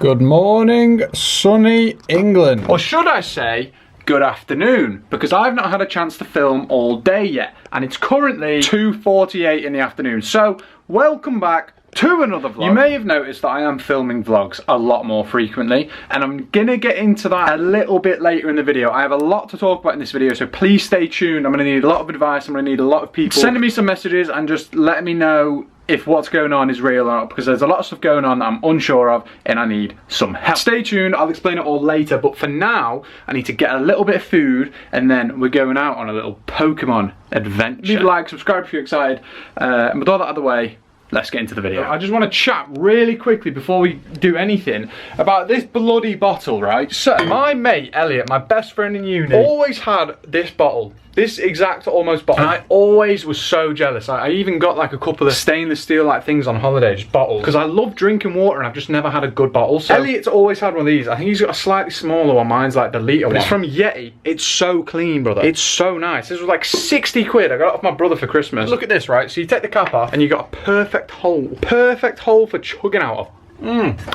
Good morning, sunny England. Or should I say, good afternoon, because I've not had a chance to film all day yet, and it's currently 2:48 in the afternoon. So, welcome back to another vlog. You may have noticed that I am filming vlogs a lot more frequently, and I'm gonna get into that a little bit later in the video. I have a lot to talk about in this video, so please stay tuned. I'm gonna need a lot of advice. I'm gonna need a lot of people sending me some messages and just letting me know if what's going on is real or not, because there's a lot of stuff going on that I'm unsure of and I need some help. Stay tuned, I'll explain it all later, but for now I need to get a little bit of food and then we're going out on a little Pokemon adventure. Leave a like, subscribe if you're excited, and with all that out of the way, let's get into the video. I just want to chat really quickly before we do anything about this bloody bottle, right? So, my mate, Elliot, my best friend in uni, always had this bottle. This exact almost bottle. And I always was so jealous. I even got like a couple of stainless steel like things on holiday, just bottles. Because I love drinking water and I've just never had a good bottle. So Elliot's always had one of these. I think he's got a slightly smaller one. Mine's like the litre one. It's from Yeti. It's so clean, brother. It's so nice. This was like 60 quid. I got it off my brother for Christmas. Look at this, right? So you take the cap off and you got a perfect hole. Perfect hole for chugging out of.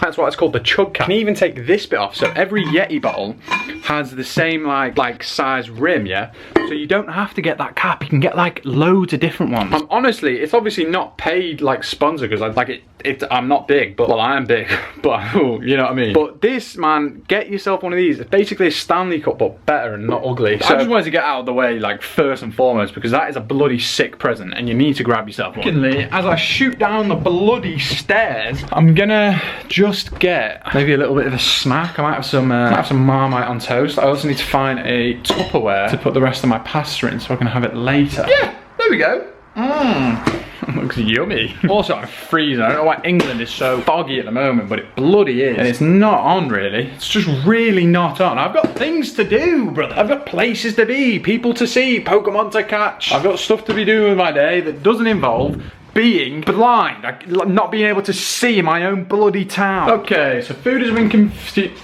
That's why it's called the chug cap. You can even take this bit off. So every Yeti bottle has the same like size rim, yeah? So you don't have to get that cap. You can get like loads of different ones. Honestly, it's obviously not paid like sponsor because I'm not big, but well, I am big, but you know what I mean? But this, man, get yourself one of these. It's basically a Stanley Cup, but better and not ugly. So I just wanted to get out of the way, like, first and foremost, because that is a bloody sick present and you need to grab yourself one. Secondly, as I shoot down the bloody stairs, I'm gonna just get maybe a little bit of a snack. I might have some Marmite on toast. I also need to find a Tupperware to put the rest of my pasta in so I can have it later. Yeah, there we go. Looks yummy. Also, I'm freezing. I don't know why England is so foggy at the moment, but it bloody is. And it's not on, really. It's just really not on. I've got things to do, brother. I've got places to be, people to see, Pokemon to catch. I've got stuff to be doing with my day that doesn't involve being blind, not being able to see my own bloody town. Okay, so food has been consumed.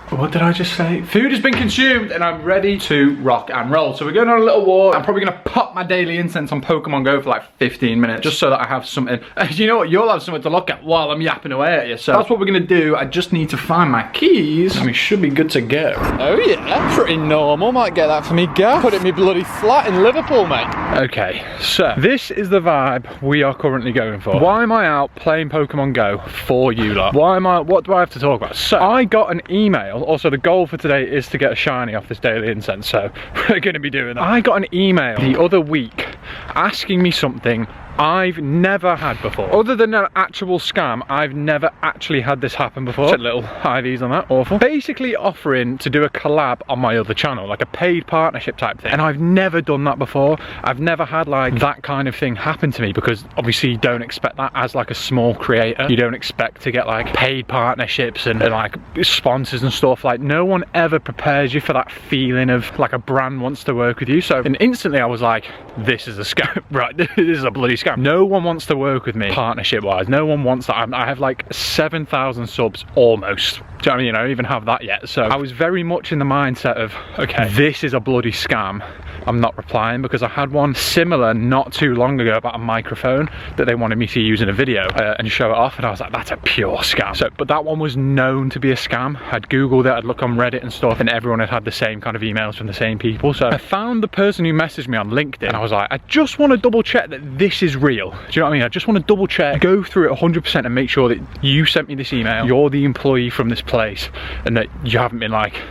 What did I just say? Food has been consumed and I'm ready to rock and roll. So we're going on a little walk. I'm probably gonna pop my daily incense on Pokemon Go for like 15 minutes just so that I have something. You know what? You'll have something to look at while I'm yapping away at you. So that's what we're gonna do. I just need to find my keys and we should be good to go. Oh yeah, pretty normal. Might get that for me, Gav. Put it me bloody flat in Liverpool, mate. Okay, so this is the vibe we are currently going for. Why am I out playing Pokemon Go for you lot? What do I have to talk about? So I got an email. Also, the goal for today is to get a shiny off this daily incense, so we're going to be doing that. I got an email the other week asking me something I've never had before. Other than an actual scam, I've never actually had this happen before. Just little IVs on that, awful. Basically offering to do a collab on my other channel, like a paid partnership type thing. And I've never done that before. I've never had like that kind of thing happen to me because obviously you don't expect that as like a small creator. You don't expect to get like paid partnerships and like sponsors and stuff. Like no one ever prepares you for that feeling of like a brand wants to work with you. So and instantly I was like, this is a scam, right? This is a bloody scam. No one wants to work with me partnership wise. No one wants that. I have like 7,000 subs almost. Do you know what I mean? I don't even have that yet. So I was very much in the mindset of, okay, this is a bloody scam. I'm not replying because I had one similar not too long ago about a microphone that they wanted me to use in a video and show it off, and I was like, that's a pure scam. So, but that one was known to be a scam. I'd Googled it, I'd look on Reddit and stuff, and everyone had the same kind of emails from the same people. So I found the person who messaged me on LinkedIn, and I was like, I just want to double check that this is real. Do you know what I mean? I just want to double check, go through it 100% and make sure that you sent me this email, you're the employee from this place, and that you haven't been like,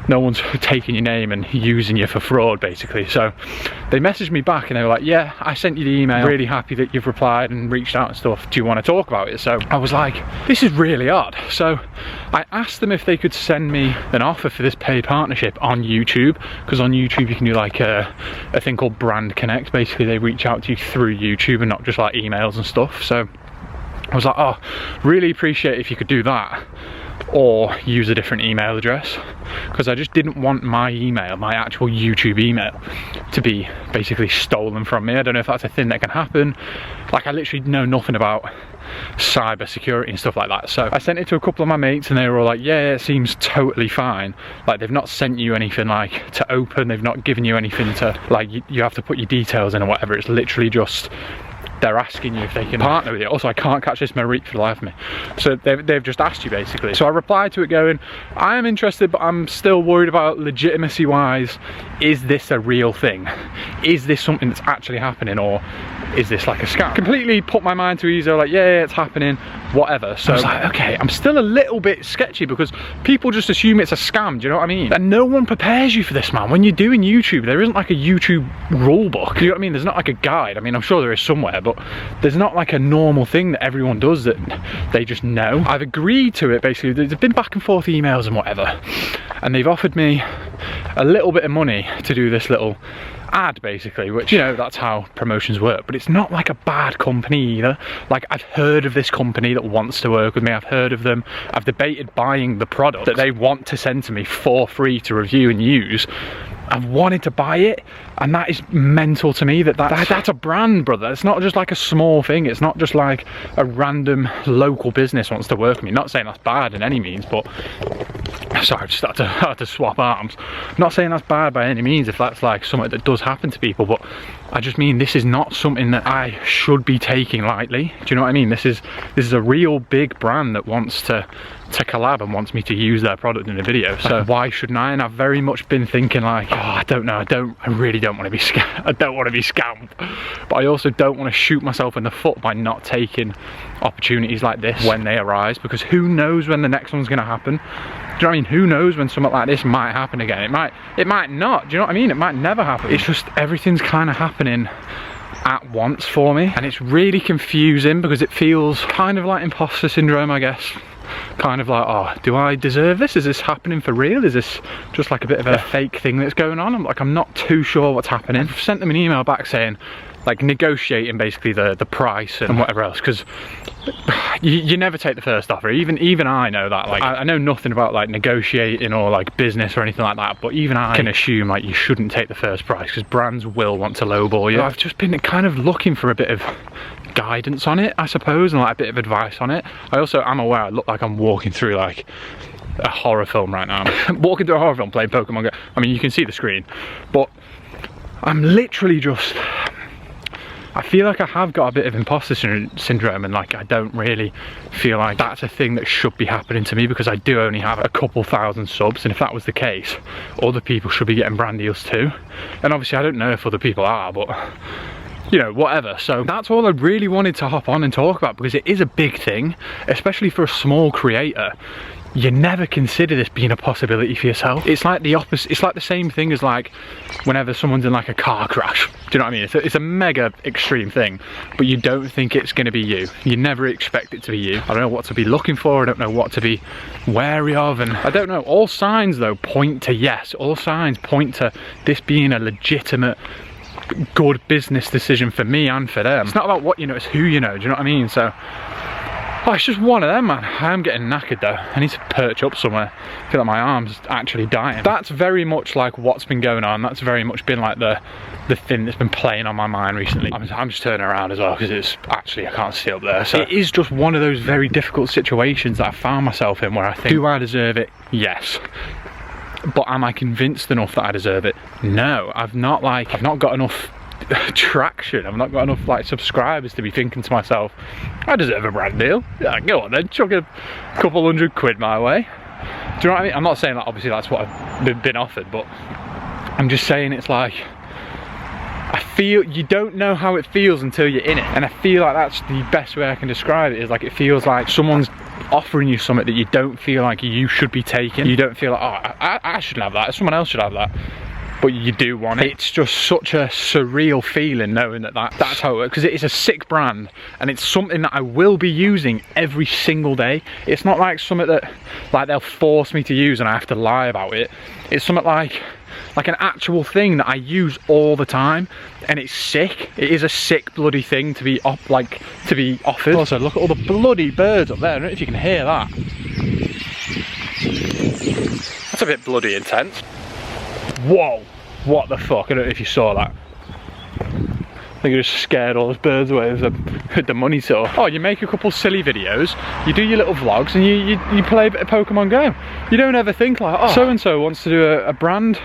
no one's taking your name and using you for fraud, basically. So they messaged me back and they were like, yeah, I sent you the email, really happy that you've replied and reached out and stuff, do you want to talk about it? So I was like, this is really odd. So I asked them if they could send me an offer for this paid partnership on YouTube, because on YouTube you can do like a thing called Brand Connect. Basically they reach out to you through YouTube and not just like emails and stuff. So I was like, oh, really appreciate if you could do that, or use a different email address, because I just didn't want my email, my actual YouTube email, to be basically stolen from me. I don't know if that's a thing that can happen. Like, I literally know nothing about cyber security and stuff like that. So I sent it to a couple of my mates and they were all like, yeah, it seems totally fine. Like, they've not sent you anything like to open, they've not given you anything to like, you have to put your details in or whatever. It's literally just they're asking you if they can partner with you. Also, I can't catch this Marit for the life of me. So they've just asked you basically. So I replied to it going, I am interested, but I'm still worried about legitimacy wise. Is this a real thing? Is this something that's actually happening, or is this like a scam? Completely put my mind to ease. Like, yeah, it's happening, whatever. So I was like, okay, I'm still a little bit sketchy because people just assume it's a scam. Do you know what I mean? And no one prepares you for this, man. When you're doing YouTube, there isn't like a YouTube rule book. You know what I mean? There's not like a guide. I mean, I'm sure there is somewhere, but there's not like a normal thing that everyone does that they just know. I've agreed to it basically. There's been back and forth emails and whatever, and they've offered me a little bit of money to do this little ad basically, which, you know, that's how promotions work. But it's not like a bad company either. Like, I've heard of this company that wants to work with me. I've heard of them. I've debated buying the product that they want to send to me for free to review and use. I've wanted to buy it, and that is mental to me. That's a brand, brother. It's not just like a small thing. It's not just like a random local business wants to work with me. Not saying that's bad in any means, but sorry, I just had to swap arms. Not saying that's bad by any means if that's like something that does happen to people, but I just mean this is not something that I should be taking lightly. Do you know what I mean? This is a real big brand that wants to collab and wants me to use their product in a video, so why shouldn't I? And I've very much been thinking like, oh, I don't know, I really don't want to be scammed. I don't want to be scammed, but I also don't want to shoot myself in the foot by not taking opportunities like this when they arise, because who knows when the next one's going to happen. Do you know what I mean? Who knows when something like this might happen again? It might not. Do you know what I mean? It might never happen. It's just everything's kind of happening at once for me, and it's really confusing because it feels kind of like imposter syndrome, I guess. Kind of like, oh, do I deserve this? Is this happening for real? Is this just like a bit of a fake thing that's going on? I'm not too sure what's happening. I've sent them an email back saying, like, negotiating basically the price and whatever else, because you never take the first offer. Even I know that. Like, I know nothing about like negotiating or like business or anything like that, but even I can assume like you shouldn't take the first price because brands will want to lowball you. I've just been kind of looking for a bit of guidance on it, I suppose, and like a bit of advice on it. I also am aware I look like I'm walking through like a horror film right now. I'm walking through a horror film playing Pokemon Go. I mean, you can see the screen, but I'm literally just, I feel like I have got a bit of imposter syndrome, and like I don't really feel like that's a thing that should be happening to me, because I do only have a couple thousand subs, and if that was the case, other people should be getting brand deals too. And obviously I don't know if other people are, but you know, whatever. So that's all I really wanted to hop on and talk about, because it is a big thing, especially for a small creator. You never consider this being a possibility for yourself. It's like the opposite. It's like the same thing as like whenever someone's in like a car crash. Do you know what I mean? It's a mega extreme thing, but you don't think it's going to be you. You never expect it to be you. I don't know what to be looking for. I don't know what to be wary of, and I don't know. All signs though point to yes. All signs point to this being a legitimate, good business decision for me and for them. It's not about what you know, it's who you know. Do you know what I mean? So oh, it's just one of them, man. I am getting knackered though. I need to perch up somewhere. I feel like my arm's actually dying. That's very much like what's been going on. That's very much been like the thing that's been playing on my mind recently. I'm just turning around as well because it's actually, I can't see up there. So it is just one of those very difficult situations that I found myself in, where I think, do I deserve it? Yes. But am I convinced enough that I deserve it? No. I've not got enough traction. I've not got enough like subscribers to be thinking to myself, I deserve a brand deal. Yeah, go on then, chuck a couple £100 my way. Do you know what I mean? I'm not saying that obviously that's what I've been offered, but I'm just saying it's like, I feel, you don't know how it feels until you're in it, and I feel like that's the best way I can describe it. Is like, it feels like someone's offering you something that you don't feel like you should be taking. You don't feel like, oh, I shouldn't have that, someone else should have that, but you do want it. It's just such a surreal feeling knowing that that's how it works, because it is a sick brand and it's something that I will be using every single day. It's not like something that like they'll force me to use and I have to lie about it. It's something like an actual thing that I use all the time, and it's sick. It is a sick bloody thing to be offered. Also, look at all the bloody birds up there. I don't know if you can hear that. That's a bit bloody intense. Whoa, what the fuck? I don't know if you saw that. I think I just scared all those birds away with the money tour. Oh, you make a couple silly videos, you do your little vlogs, and you play a bit of Pokemon Go. You don't ever think like, oh, so-and-so wants to do a brand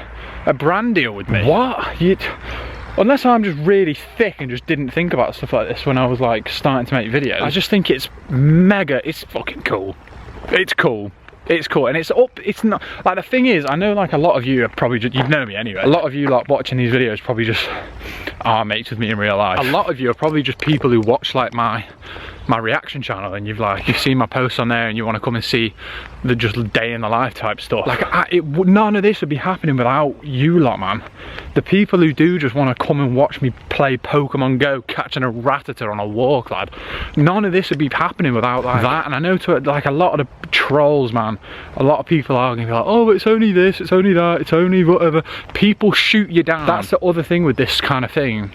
deal with me. What? Unless I'm just really thick and just didn't think about stuff like this when I was like starting to make videos. I just think it's mega, it's fucking cool. It's cool. It's cool, and it's up, it's not, like the thing is, I know like a lot of you are probably just, you know me anyway, a lot of you like watching these videos probably just are mates with me in real life. A lot of you are probably just people who watch like my reaction channel, and you've seen my posts on there and you want to come and see the just day in the life type stuff. Like none of this would be happening without you lot, man. The people who do just want to come and watch me play Pokemon Go catching a Rattata on a walk, lad. None of this would be happening without like that. And I know to like a lot of the trolls, man, a lot of people are going to be like, oh, it's only this, it's only that, it's only whatever. People shoot you down. That's the other thing with this kind of thing,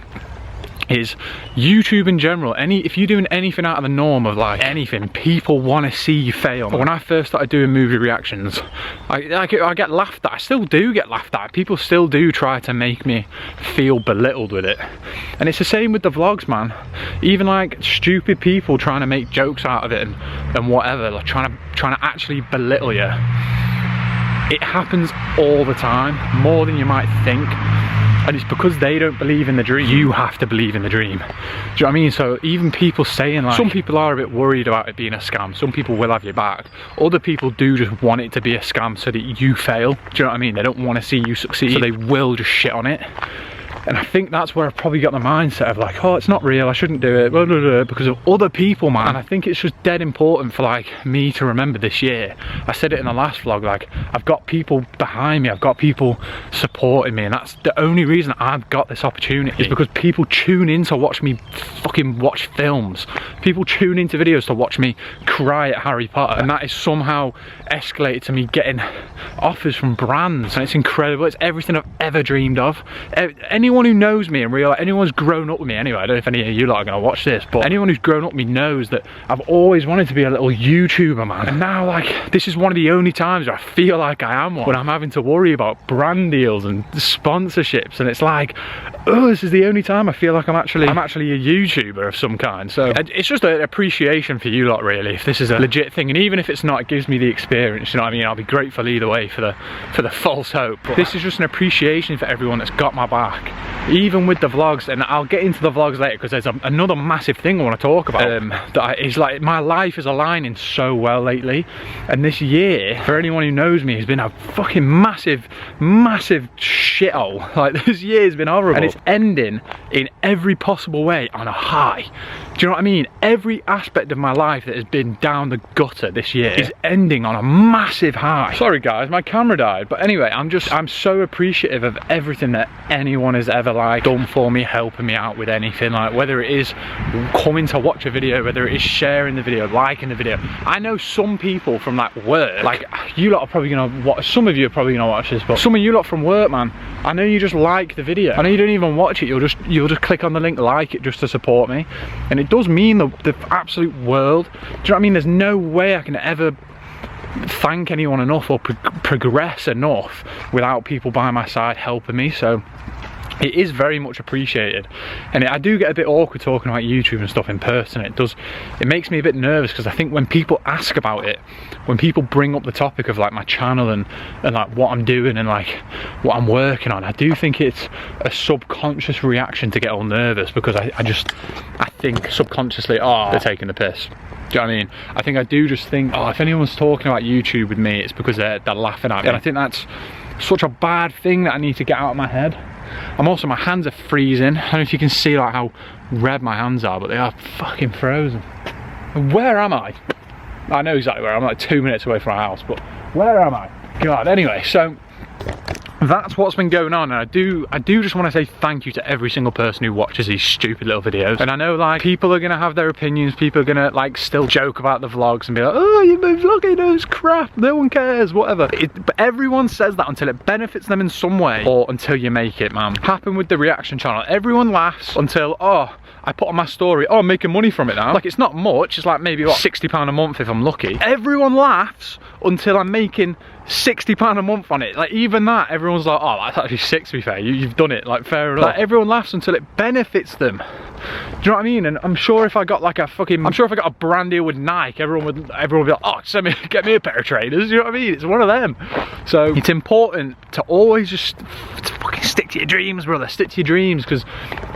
is YouTube in general. If you're doing anything out of the norm of like anything, people want to see you fail. When I first started doing movie reactions, I get laughed at. I still do get laughed at. People still do try to make me feel belittled with it, and it's the same with the vlogs, man. Even like stupid people trying to make jokes out of it and whatever, like trying to actually belittle you. It happens all the time, more than you might think. And it's because they don't believe in the dream. You have to believe in the dream. Do you know what I mean? So even people saying like, some people are a bit worried about it being a scam. Some people will have your back. Other people do just want it to be a scam so that you fail. Do you know what I mean? They don't want to see you succeed, so they will just shit on it. And I think that's where I've probably got the mindset of like, oh, it's not real, I shouldn't do it, blah, blah, blah, because of other people, man. And I think it's just dead important for like me to remember this year. I said it in the last vlog, like I've got people behind me, I've got people supporting me, and that's the only reason I've got this opportunity, is because people tune in to watch me fucking watch films. People tune into videos to watch me cry at Harry Potter, and that is somehow escalated to me getting offers from brands, and it's incredible. It's everything I've ever dreamed of. Anyone who knows me in real life, anyone who's grown up with me anyway, I don't know if any of you lot are going to watch this, but anyone who's grown up with me knows that I've always wanted to be a little YouTuber, man. And now like, this is one of the only times where I feel like I am one, when I'm having to worry about brand deals and sponsorships, and it's like, oh, this is the only time I feel like I'm actually a YouTuber of some kind. So it's just an appreciation for you lot, really, if this is a legit thing. And even if it's not, it gives me the experience, you know what I mean? I'll be grateful either way for the false hope. But this is just an appreciation for everyone that's got my back, even with the vlogs. And I'll get into the vlogs later, because there's another massive thing I want to talk about, that is like, my life is aligning so well lately, and this year, for anyone who knows me, has been a fucking massive shithole. Like, this year's been horrible, and it's ending in every possible way on a high. Do you know what I mean? Every aspect of my life that has been down the gutter this year is ending on a massive high. Sorry guys, my camera died, but anyway, I'm so appreciative of everything that anyone has ever like done for me, helping me out with anything, like whether it is coming to watch a video, whether it is sharing the video, liking the video. I know some people from like work, like you lot are probably gonna watch, some of you are probably gonna watch this, but some of you lot from work, man, I know you just like the video. I know you don't even watch it, you'll just click on the link, like it, just to support me, and it does mean the absolute world. Do you know what I mean? There's no way I can ever thank anyone enough or progress enough without people by my side helping me. So it is very much appreciated, and I do get a bit awkward talking about YouTube and stuff in person. It makes me a bit nervous, because I think when people ask about it, when people bring up the topic of like my channel and like what I'm doing and like what I'm working on, I do think it's a subconscious reaction to get all nervous, because I think subconsciously, oh, they're taking the piss. Do you know what I mean? I think I do just think, oh, if anyone's talking about YouTube with me, it's because they're laughing at me. And I think that's such a bad thing that I need to get out of my head. My hands are freezing. I don't know if you can see like how red my hands are, but they are fucking frozen. Where am I? I know exactly where I'm, like 2 minutes away from my house, but where am I? God, anyway, so that's what's been going on, and I do just want to say thank you to every single person who watches these stupid little videos. And I know like people are gonna have their opinions, people are gonna like still joke about the vlogs and be like, oh, you're vlogging, those crap, no one cares, whatever. But everyone says that until it benefits them in some way, or until you make it, man. Happened with the reaction channel. Everyone laughs until, oh, I put on my story, oh, I'm making money from it now. Like, it's not much, it's like maybe what, £60 a month if I'm lucky. Everyone laughs until I'm making £60 a month on it. Like, even that, everyone's like, oh, that's actually sick, to be fair, you've done it, like, fair enough. Like, everyone laughs until it benefits them. Do you know what I mean? And I'm sure if I got like if I got a brand deal with Nike, everyone would be like, oh, get me a pair of trainers. You know what I mean? It's one of them. So it's important to always just fucking stick to your dreams, brother, stick to your dreams, because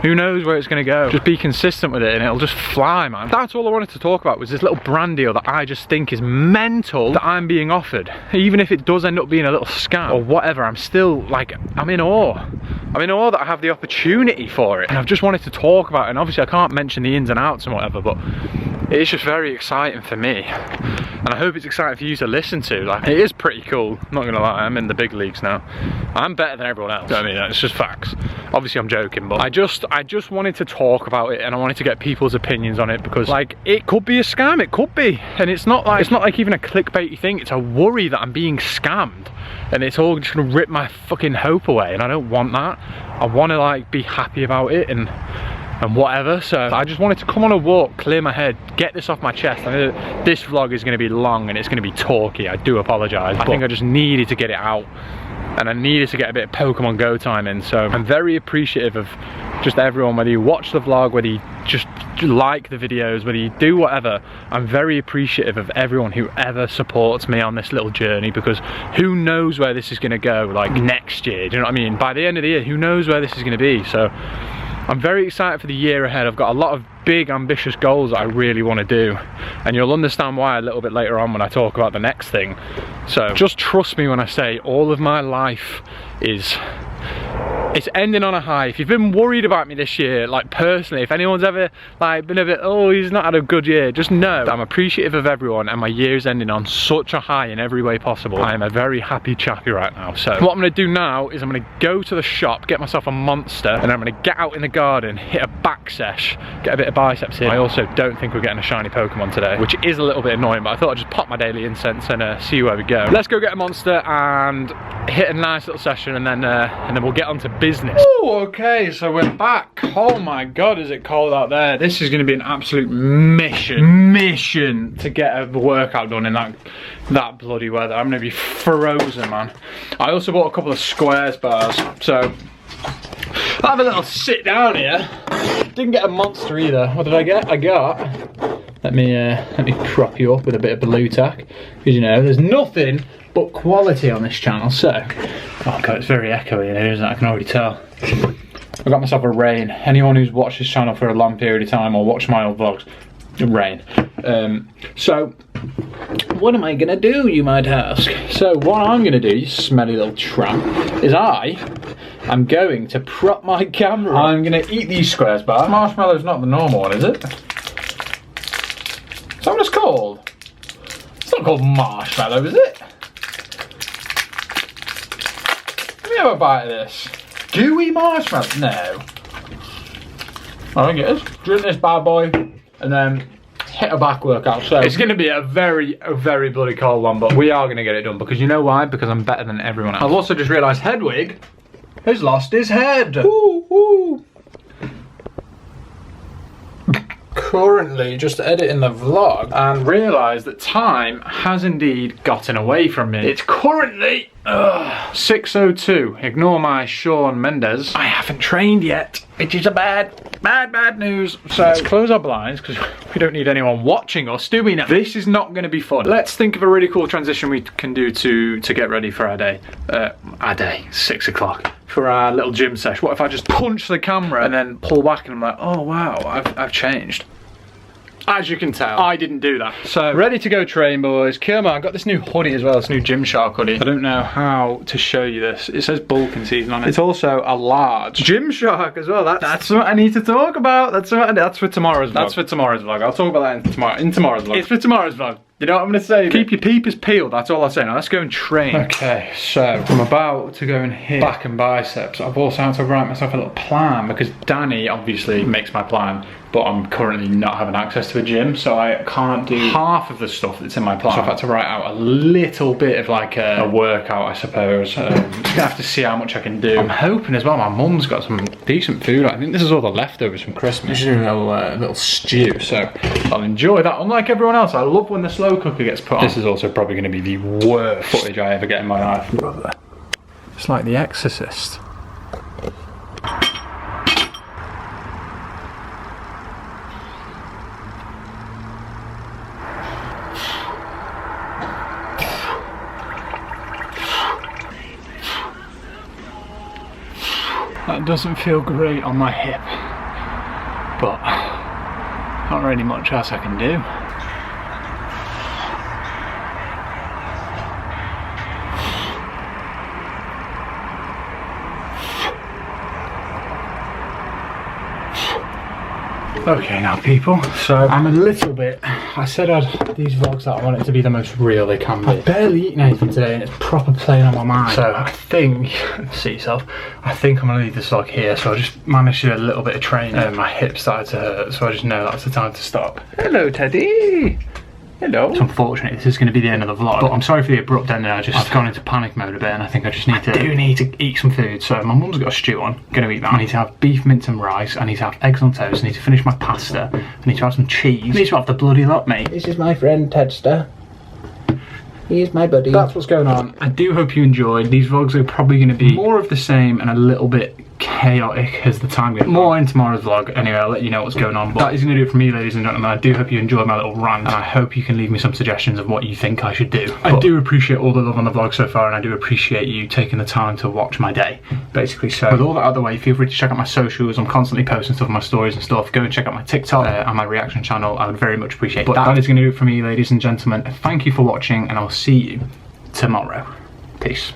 who knows where it's going to go. Just be consistent with it and it'll just fly, man. That's all I wanted to talk about, was this little brand deal that I just think is mental that I'm being offered. Even if it does end up being a little scam or whatever, I'm still like, I'm in awe. I'm in awe that I have the opportunity for it, and I've just wanted to talk about it. And obviously I can't mention the ins and outs and whatever, but it's just very exciting for me, and I hope it's exciting for you to listen to. Like, it is pretty cool, I'm not gonna lie. I'm in the big leagues now. I'm better than everyone else. I mean, it's just facts. Obviously I'm joking, but I just wanted to talk about it, and I wanted to get people's opinions on it, because like, it could be a scam, it could be, and it's not like even a clickbaity thing. It's a worry that I'm being scammed, and it's all just gonna rip my fucking hope away, and I don't want that. I want to like be happy about it and whatever. So I just wanted to come on a walk, clear my head, get this off my chest. I know this vlog is going to be long and it's going to be talky, I do apologise. I think I just needed to get it out, and I needed to get a bit of Pokemon Go time in. So I'm very appreciative of just everyone, whether you watch the vlog, whether you just like the videos, whether you do whatever. I'm very appreciative of everyone who ever supports me on this little journey, because who knows where this is going to go like next year, do you know what I mean? By the end of the year, who knows where this is going to be. So I'm very excited for the year ahead. I've got a lot of big ambitious goals that I really want to do, and you'll understand why a little bit later on when I talk about the next thing. So just trust me when I say all of my life is, it's ending on a high. If you've been worried about me this year, like personally, if anyone's ever like been a bit, oh, he's not had a good year, just know that I'm appreciative of everyone, and my year's ending on such a high in every way possible. I am a very happy chappy right now. So what I'm gonna do now is I'm gonna go to the shop, get myself a Monster, and I'm gonna get out in the garden, hit a back sesh, get a bit of biceps in. I also don't think we're getting a shiny Pokemon today, which is a little bit annoying, but I thought I'd just pop my daily incense and see where we go. Let's go get a Monster and hit a nice little session, and then we'll get on to business. Oh, okay, so we're back. Oh my god, is it cold out there? This is going to be an absolute mission to get a workout done in that bloody weather. I'm going to be frozen, man. I also bought a couple of Squares bars, so I'll have a little sit down here. Didn't get a Monster either. What did I get? I got, let me prop you up with a bit of Blue Tack, because you know there's nothing but quality on this channel. So, oh god, it's very echoey in here, isn't it? I can already tell. I got myself a Rain. Anyone who's watched this channel for a long period of time or watched my old vlogs, Rain. So, what am I gonna do, you might ask? So, what I'm gonna do, you smelly little tramp, is I'm going to prop my camera. I'm gonna eat these Squares bars. Marshmallow's not the normal one, is it? Is that what it's called? It's not called marshmallow, is it? Let me have a bite of this. Gooey marshmallow? No. I think it is. Drink this bad boy and then hit a back workout. So it's going to be a very bloody cold one, but we are going to get it done, because you know why? Because I'm better than everyone else. I've also just realised Hedwig has lost his head. Ooh, ooh. Currently just editing the vlog and realised that time has indeed gotten away from me. It's currently 6:02. Ignore my Shawn Mendes. I haven't trained yet, which is a bad news. So let's close our blinds, because we don't need anyone watching us, do we now? This is not going to be fun. Let's think of a really cool transition we can do to get ready for our day. 6 o'clock. For our little gym sesh. What if I just punch the camera and then pull back and I'm like, oh wow, I've changed. As you can tell, I didn't do that. So, ready to go train, boys. Come on, I got this new hoodie as well, this new Gymshark hoodie. I don't know how to show you this. It says bulking season on it. It's also a large Gymshark as well. That's what I need to talk about. That's for tomorrow's vlog. That's for tomorrow's vlog. I'll talk about that in tomorrow's vlog. It's for tomorrow's vlog. You know what I'm gonna say? Keep your peepers peeled, that's all I say. Now let's go and train. Okay, so I'm about to go and hit back and biceps. I've also had to write myself a little plan, because Danny obviously makes my plan, but I'm currently not having access to a gym, so I can't do half of the stuff that's in my plan. So I've had to write out a little bit of like a workout, I suppose. Just gonna have to see how much I can do. I'm hoping as well, my mum's got some decent food. I think this is all the leftovers from Christmas. She's doing a little stew, so I'll enjoy that. Unlike everyone else, I love when the slow cooker gets put on. This is also probably gonna be the worst footage I ever get in my life. Brother. It's like The Exorcist. That doesn't feel great on my hip, but not really much else I can do. Okay now people, so I'm a little bit, I said these vlogs that I want it to be the most real they can be. I've barely eaten anything today and it's proper playing on my mind. So I think, see yourself, I think I'm gonna leave this vlog here. So I just managed to do a little bit of training and my hip started to hurt, so I just know that's the time to stop. Hello Teddy! Hello. It's unfortunate, this is going to be the end of the vlog, but I'm sorry for the abrupt ending. I've gone into panic mode a bit and I think I just need to eat some food. So my mum's got a stew on, going to eat that. I need to have beef mince and rice, I need to have eggs on toast, I need to finish my pasta, I need to have some cheese. I need to have the bloody lot, mate. This is my friend Tedster. He is my buddy. That's what's going on. I do hope you enjoyed. These vlogs are probably going to be more of the same and a little bit chaotic as the time goes on. More in tomorrow's vlog. Anyway, I'll let you know what's going on. But that is going to do it for me, ladies and gentlemen. I do hope you enjoyed my little rant, and I hope you can leave me some suggestions of what you think I should do. I do appreciate all the love on the vlog so far, and I do appreciate you taking the time to watch my day, basically. So with all that out of the way, feel free to check out my socials. I'm constantly posting stuff on my stories and stuff. Go and check out my TikTok and my reaction channel. I would very much appreciate it. But that is going to do it for me, ladies and gentlemen. Thank you for watching, and I'll see you tomorrow. Peace.